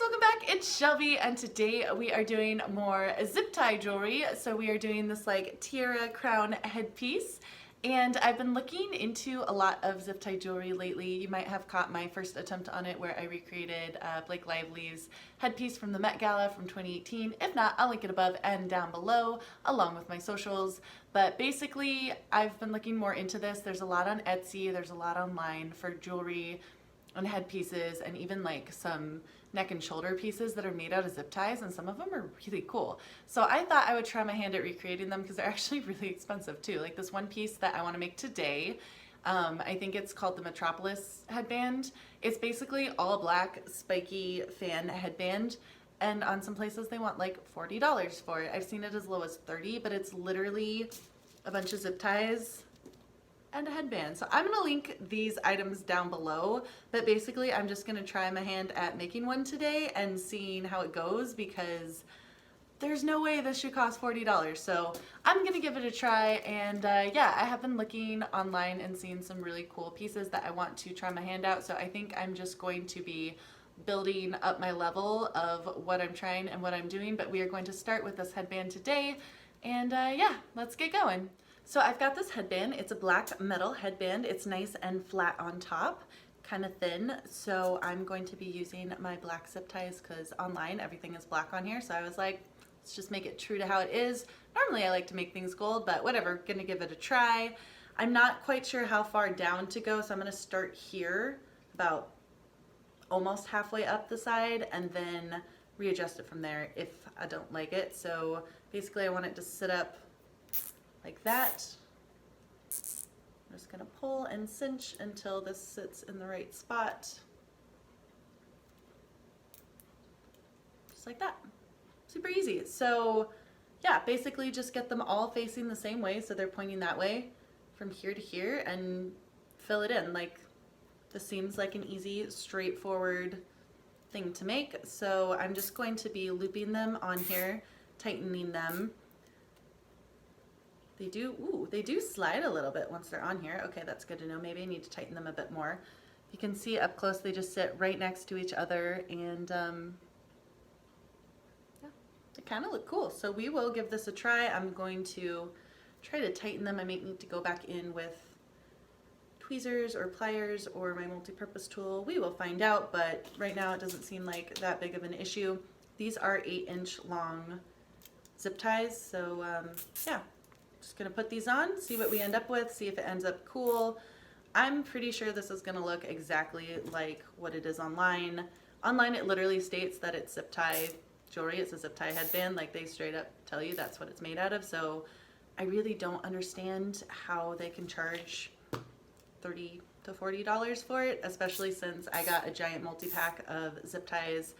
welcome back. It's Shelby, and today we are doing more zip tie jewelry. So we are doing this like tiara crown headpiece, and I've been looking into a lot of zip tie jewelry lately. You might have caught my first attempt on it where I recreated Blake Lively's headpiece from the Met Gala from 2018. If not, I'll link it above and down below along with my socials. But basically, I've been looking more into this. There's a lot on Etsy, there's a lot online for jewelry and headpieces, and even like some neck and shoulder pieces that are made out of zip ties, and some of them are really cool. So I thought I would try my hand at recreating them because they're actually really expensive too. Like this one piece that I want to make today, I think it's called the Metropolis Headband. It's basically all black spiky fan headband, and on some places they want like $40 for it. I've seen it as low as $30, but it's literally a bunch of zip ties and a headband. So I'm gonna link these items down below, but basically I'm just gonna try my hand at making one today and seeing how it goes, because there's no way this should cost $40. So I'm gonna give it a try, and yeah, I have been looking online and seeing some really cool pieces that I want to try my hand out. So I think I'm just going to be building up my level of what I'm trying and what I'm doing, but we are going to start with this headband today, and yeah, let's get going. So I've got this headband. It's a black metal headband. It's nice and flat on top, kind of thin. So I'm going to be using my black zip ties because online everything is black on here. So I was like, let's just make it true to how it is. Normally I like to make things gold, but whatever, gonna give it a try. I'm not quite sure how far down to go, so I'm gonna start here, about almost halfway up the side, and then readjust it from there if I don't like it. So basically I want it to sit up like that. I'm just gonna pull and cinch until this sits in the right spot. Just like that. Super easy. So yeah, basically just get them all facing the same way, so they're pointing that way from here to here, and fill it in. Like, this seems like an easy, straightforward thing to make. So I'm just going to be looping them on here, tightening them. They do slide a little bit once they're on here. Okay, that's good to know. Maybe I need to tighten them a bit more. You can see up close they just sit right next to each other, and yeah, they kind of look cool. So we will give this a try. I'm going to try to tighten them. I might need to go back in with tweezers or pliers or my multi-purpose tool. We will find out, but right now it doesn't seem like that big of an issue. These are 8-inch long zip ties, so yeah. Just gonna put these on, see what we end up with, see if it ends up cool. I'm pretty sure this is gonna look exactly like what it is online. Online it literally states that it's zip tie jewelry, it's a zip tie headband, like they straight up tell you that's what it's made out of. So I really don't understand how they can charge $30 to $40 for it, especially since I got a giant multi-pack of zip ties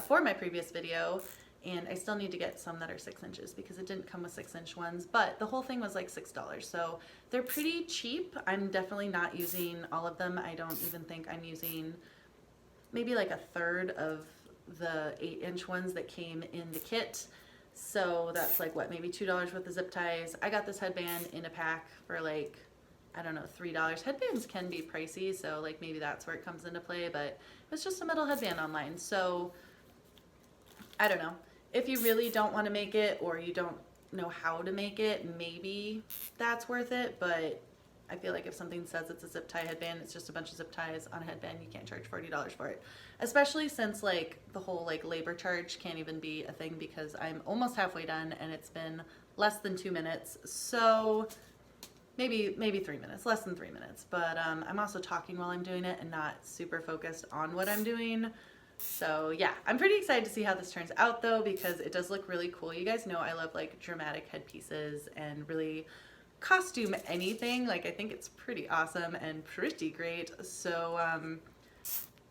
for my previous video. And I still need to get some that are 6 inches because it didn't come with 6-inch ones, but the whole thing was like $6. So they're pretty cheap. I'm definitely not using all of them. I don't even think I'm using maybe like a third of the 8-inch ones that came in the kit. So that's like what, maybe $2 worth of zip ties. I got this headband in a pack for like, I don't know, $3. Headbands can be pricey, so like maybe that's where it comes into play, but it was just a metal headband online. So I don't know. If you really don't want to make it, or you don't know how to make it, maybe that's worth it, but I feel like if something says it's a zip tie headband, it's just a bunch of zip ties on a headband, you can't charge $40 for it. Especially since like the whole like labor charge can't even be a thing, because I'm almost halfway done and it's been less than 2 minutes. So maybe 3 minutes, less than 3 minutes. But I'm also talking while I'm doing it and not super focused on what I'm doing. So yeah, I'm pretty excited to see how this turns out though, because it does look really cool. You guys know I love like dramatic headpieces and really costume anything. Like, I think it's pretty awesome and pretty great. So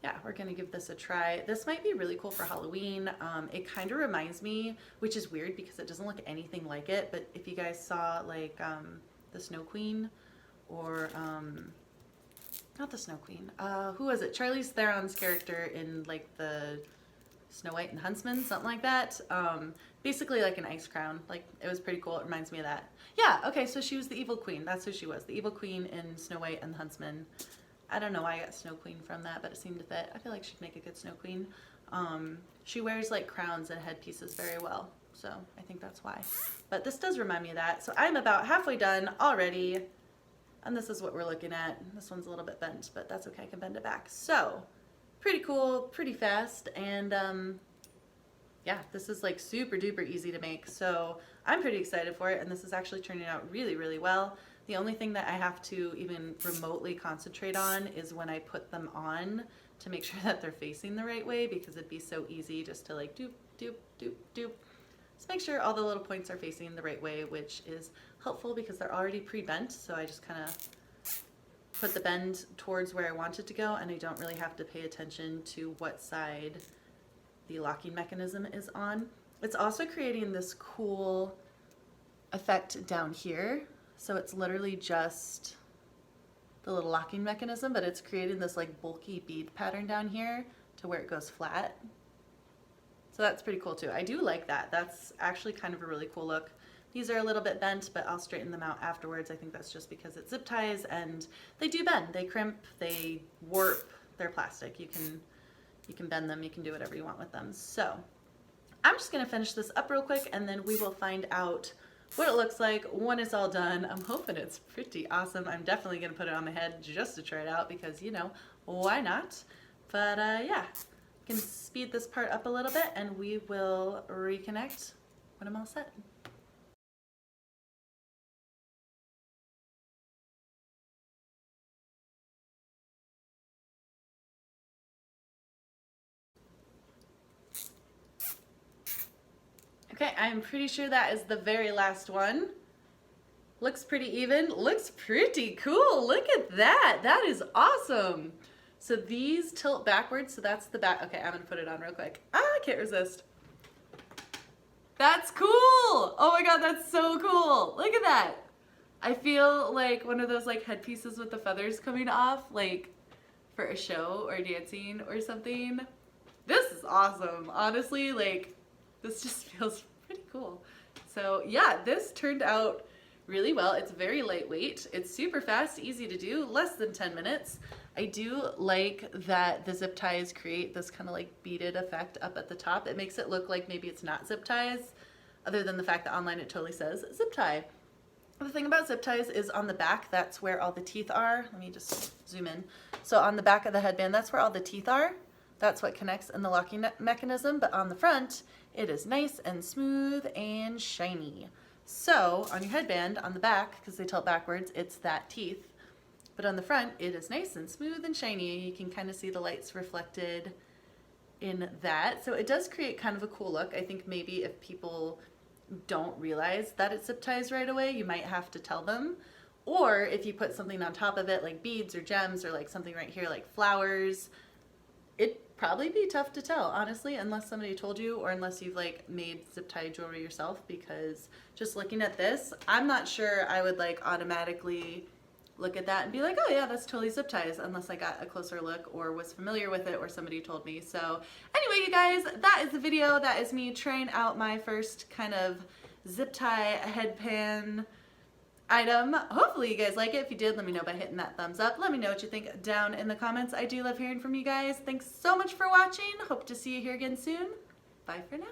yeah, we're gonna give this a try. This might be really cool for Halloween. It kind of reminds me, which is weird because it doesn't look anything like it, but if you guys saw like the Snow Queen, or not the Snow Queen. Who was it? Charlize Theron's character in like the Snow White and Huntsman, something like that. Basically like an ice crown. Like, it was pretty cool. It reminds me of that. Yeah, okay, so she was the evil queen. That's who she was. The evil queen in Snow White and the Huntsman. I don't know why I got Snow Queen from that, but it seemed to fit. I feel like she'd make a good Snow Queen. she wears like crowns and headpieces very well. So I think that's why. But this does remind me of that. So I'm about halfway done already. And this is what we're looking at. This one's a little bit bent, but that's okay. I can bend it back. So pretty cool, pretty fast. And yeah, this is like super duper easy to make. So I'm pretty excited for it. And this is actually turning out really, really well. The only thing that I have to even remotely concentrate on is when I put them on to make sure that they're facing the right way, because it'd be so easy just to like doop, doop, doop, doop. Just make sure all the little points are facing the right way, which is helpful because they're already pre-bent. So I just kind of put the bend towards where I want it to go, and I don't really have to pay attention to what side the locking mechanism is on. It's also creating this cool effect down here. So it's literally just the little locking mechanism, but it's creating this like bulky bead pattern down here to where it goes flat. So that's pretty cool too. I do like that. That's actually kind of a really cool look. These are a little bit bent, but I'll straighten them out afterwards. I think that's just because it's zip ties and they do bend. They crimp, they warp, they're plastic. You can bend them, you can do whatever you want with them. So I'm just gonna finish this up real quick and then we will find out what it looks like when it's all done. I'm hoping it's pretty awesome. I'm definitely gonna put it on my head just to try it out because, you know, why not? But yeah, I can speed this part up a little bit and we will reconnect when I'm all set. Okay, I'm pretty sure that is the very last one. Looks pretty even, looks pretty cool. Look at that, that is awesome. So these tilt backwards, so that's the back. Okay, I'm gonna put it on real quick. Ah, I can't resist. That's cool. Oh my God, that's so cool. Look at that. I feel like one of those like headpieces with the feathers coming off, like for a show or dancing or something. This is awesome. Honestly, like this just feels pretty cool. So yeah, this turned out really well. It's very lightweight. It's super fast, easy to do, less than 10 minutes. I do like that the zip ties create this kind of like beaded effect up at the top. It makes it look like maybe it's not zip ties, other than the fact that online it totally says zip tie. The thing about zip ties is on the back, that's where all the teeth are. Let me just zoom in. So on the back of the headband, that's where all the teeth are. That's what connects in the locking mechanism, but on the front, it is nice and smooth and shiny. So on your headband, on the back, because they tilt backwards, it's that teeth. But on the front, it is nice and smooth and shiny. You can kind of see the lights reflected in that. So it does create kind of a cool look. I think maybe if people don't realize that it's zip ties right away, you might have to tell them. Or if you put something on top of it, like beads or gems or like something right here, like flowers, it'd probably be tough to tell, honestly, unless somebody told you or unless you've like made zip tie jewelry yourself, because just looking at this, I'm not sure I would like automatically look at that and be like, oh yeah, that's totally zip ties, unless I got a closer look or was familiar with it or somebody told me. So anyway, you guys, that is the video. That is me trying out my first kind of zip tie headband item. Hopefully you guys like it. If you did, let me know by hitting that thumbs up. Let me know what you think down in the comments. I do love hearing from you guys. Thanks so much for watching. Hope to see you here again soon. Bye for now.